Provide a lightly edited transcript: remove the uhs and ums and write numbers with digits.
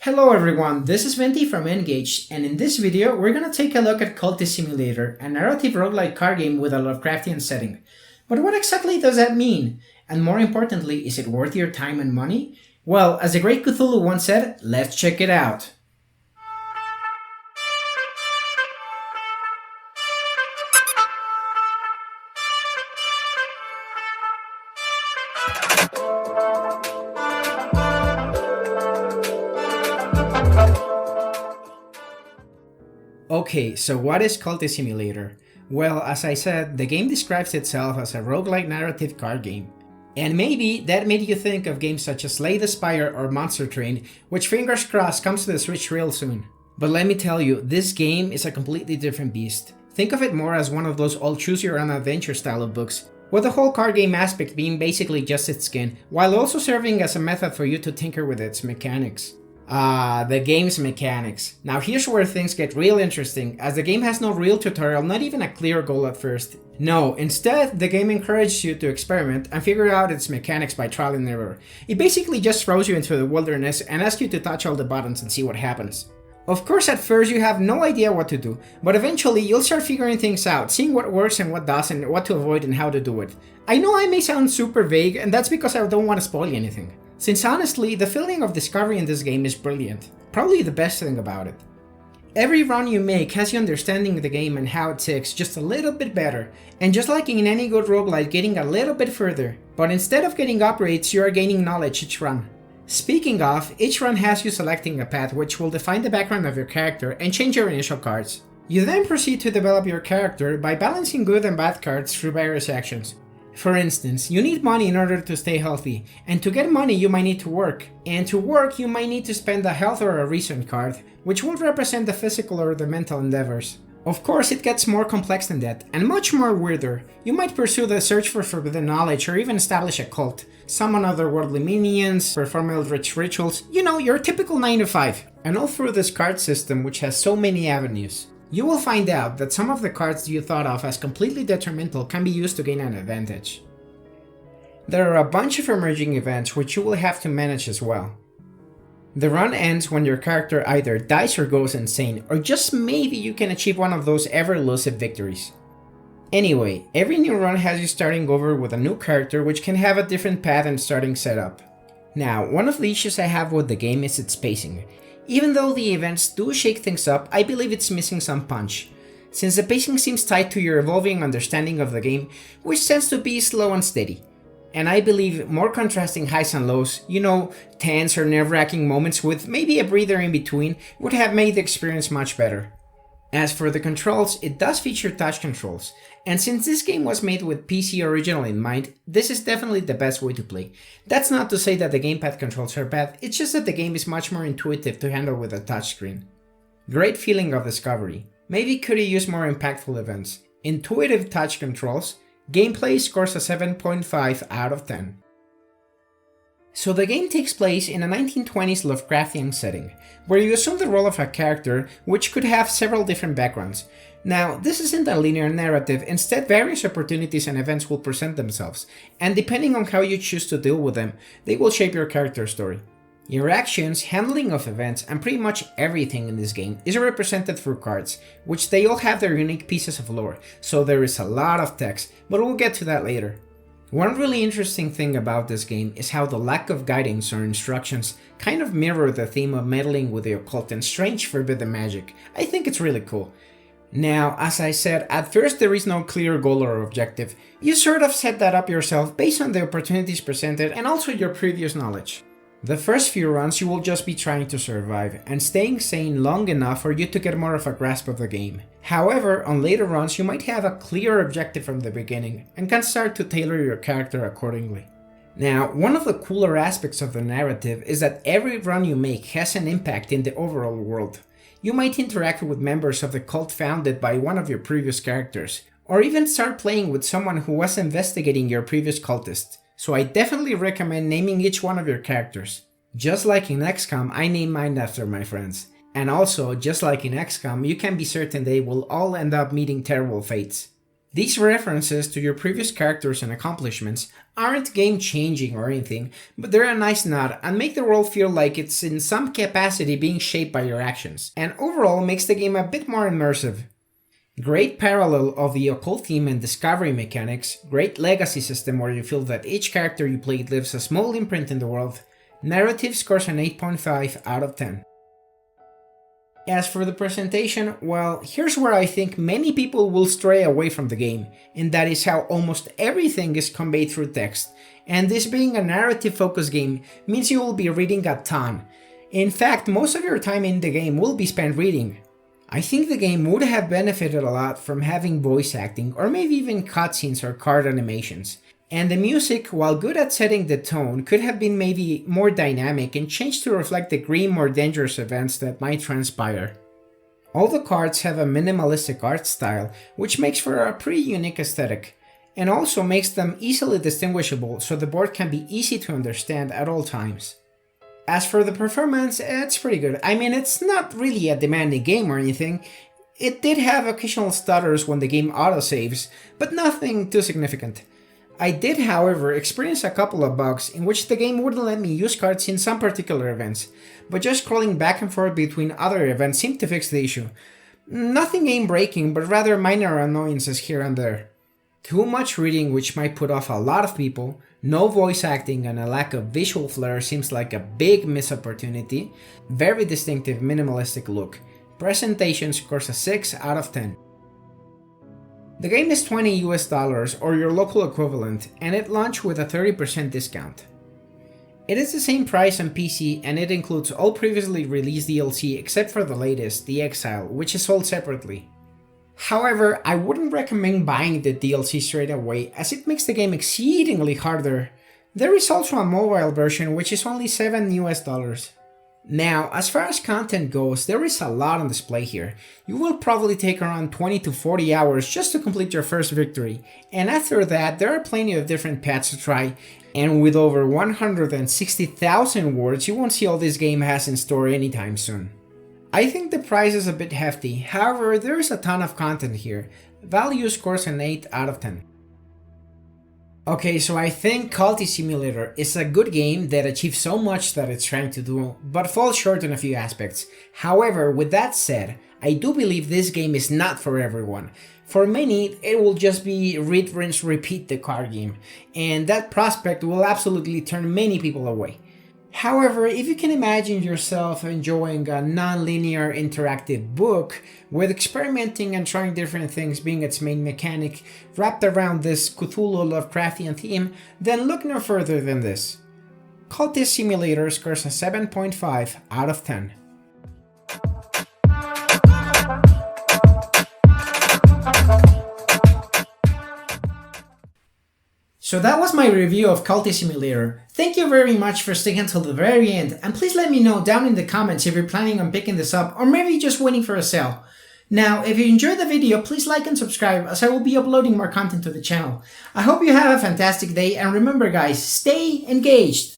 Hello everyone, this is Venti from N-Gaged, and in this video we're gonna take a look at Cultist Simulator, a narrative roguelike card game with a Lovecraftian setting. But what exactly does that mean? And more importantly, is it worth your time and money? Well, as the great Cthulhu once said, let's check it out. Okay, so what is Cultist Simulator? Well, as I said, the game describes itself as a roguelike narrative card game. And maybe that made you think of games such as Slay the Spire or Monster Train, which fingers crossed comes to the Switch real soon. But let me tell you, this game is a completely different beast. Think of it more as one of those all choose your own adventure style of books, with the whole card game aspect being basically just its skin, while also serving as a method for you to tinker with its mechanics. The game's mechanics. Now here's where things get real interesting, as the game has no real tutorial, not even a clear goal at first. No, instead, the game encourages you to experiment and figure out its mechanics by trial and error. It basically just throws you into the wilderness and asks you to touch all the buttons and see what happens. Of course, at first you have no idea what to do, but eventually you'll start figuring things out, seeing what works and what doesn't, what to avoid and how to do it. I know I may sound super vague, and that's because I don't want to spoil anything. Since honestly, the feeling of discovery in this game is brilliant. Probably the best thing about it. Every run you make has you understanding the game and how it ticks just a little bit better, and just like in any good roguelite, getting a little bit further. But instead of getting upgrades, you are gaining knowledge each run. Speaking of, each run has you selecting a path which will define the background of your character and change your initial cards. You then proceed to develop your character by balancing good and bad cards through various actions. For instance, you need money in order to stay healthy, and to get money you might need to work, and to work you might need to spend a health or a reason card, which will represent the physical or the mental endeavors. Of course, it gets more complex than that, and much more weirder. You might pursue the search for forbidden knowledge or even establish a cult, summon otherworldly minions, perform eldritch rituals, your typical 9 to 5. And all through this card system, which has so many avenues. You will find out that some of the cards you thought of as completely detrimental can be used to gain an advantage. There are a bunch of emerging events which you will have to manage as well. The run ends when your character either dies or goes insane, or just maybe you can achieve one of those ever-elusive victories. Anyway, every new run has you starting over with a new character which can have a different path and starting setup. Now, one of the issues I have with the game is its pacing. Even though the events do shake things up, I believe it's missing some punch, since the pacing seems tied to your evolving understanding of the game, which tends to be slow and steady. And I believe more contrasting highs and lows, tense or nerve-wracking moments with maybe a breather in between, would have made the experience much better. As for the controls, it does feature touch controls, and since this game was made with PC original in mind, this is definitely the best way to play. That's not to say that the gamepad controls are bad, it's just that the game is much more intuitive to handle with a touchscreen. Great feeling of discovery. Maybe could have used more impactful events. Intuitive touch controls. Gameplay scores a 7.5 out of 10. So the game takes place in a 1920s Lovecraftian setting, where you assume the role of a character which could have several different backgrounds. Now, this isn't a linear narrative, instead various opportunities and events will present themselves, and depending on how you choose to deal with them, they will shape your character story. Your actions, handling of events, and pretty much everything in this game is represented through cards, which they all have their unique pieces of lore, so there is a lot of text, but we'll get to that later. One really interesting thing about this game is how the lack of guidance or instructions kind of mirror the theme of meddling with the occult and strange forbidden magic. I think it's really cool. Now, as I said, at first there is no clear goal or objective. You sort of set that up yourself based on the opportunities presented and also your previous knowledge. The first few runs you will just be trying to survive and staying sane long enough for you to get more of a grasp of the game. However, on later runs you might have a clear objective from the beginning and can start to tailor your character accordingly. Now, one of the cooler aspects of the narrative is that every run you make has an impact in the overall world. You might interact with members of the cult founded by one of your previous characters, or even start playing with someone who was investigating your previous cultist. So I definitely recommend naming each one of your characters. Just like in XCOM, I name mine after my friends. And also, just like in XCOM, you can be certain they will all end up meeting terrible fates. These references to your previous characters and accomplishments aren't game-changing or anything, but they're a nice nod and make the world feel like it's in some capacity being shaped by your actions, and overall makes the game a bit more immersive. Great parallel of the occult theme and discovery mechanics, great legacy system where you feel that each character you played leaves a small imprint in the world. Narrative scores an 8.5 out of 10. As for the presentation, well, here's where I think many people will stray away from the game, and that is how almost everything is conveyed through text, and this being a narrative-focused game means you will be reading a ton. In fact, most of your time in the game will be spent reading. I think the game would have benefited a lot from having voice acting, or maybe even cutscenes or card animations. And the music, while good at setting the tone, could have been maybe more dynamic and changed to reflect the grim or dangerous events that might transpire. All the cards have a minimalistic art style, which makes for a pretty unique aesthetic, and also makes them easily distinguishable so the board can be easy to understand at all times. As for the performance, it's pretty good. I mean, it's not really a demanding game or anything. It did have occasional stutters when the game autosaves, but nothing too significant. I did, however, experience a couple of bugs in which the game wouldn't let me use cards in some particular events, but just scrolling back and forth between other events seemed to fix the issue. Nothing game-breaking, but rather minor annoyances here and there. Too much reading which might put off a lot of people, no voice acting and a lack of visual flair seems like a big missed opportunity, very distinctive minimalistic look. Presentation scores a 6 out of 10. The game is $20 US or your local equivalent, and it launched with a 30% discount. It is the same price on PC and it includes all previously released DLC except for the latest, The Exile, which is sold separately. However, I wouldn't recommend buying the DLC straight away as it makes the game exceedingly harder. There is also a mobile version which is only $7 US. Now, as far as content goes, there is a lot on display here. You will probably take around 20 to 40 hours just to complete your first victory, and after that there are plenty of different paths to try, and with over 160,000 words you won't see all this game has in store anytime soon. I think the price is a bit hefty, however there is a ton of content here. Value scores an 8 out of 10. Okay, so I think Cultist Simulator is a good game that achieves so much that it's trying to do, but falls short in a few aspects. However, with that said, I do believe this game is not for everyone. For many, it will just be read, rinse, repeat the card game, and that prospect will absolutely turn many people away. However, if you can imagine yourself enjoying a non-linear interactive book, with experimenting and trying different things being its main mechanic, wrapped around this Cthulhu Lovecraftian theme, then look no further than this. Cultist Simulator scores a 7.5 out of 10. So that was my review of Cultist Simulator. Thank you very much for sticking until the very end, and please let me know down in the comments if you're planning on picking this up or maybe just waiting for a sale. Now, if you enjoyed the video, please like and subscribe as I will be uploading more content to the channel. I hope you have a fantastic day, and remember guys, stay engaged!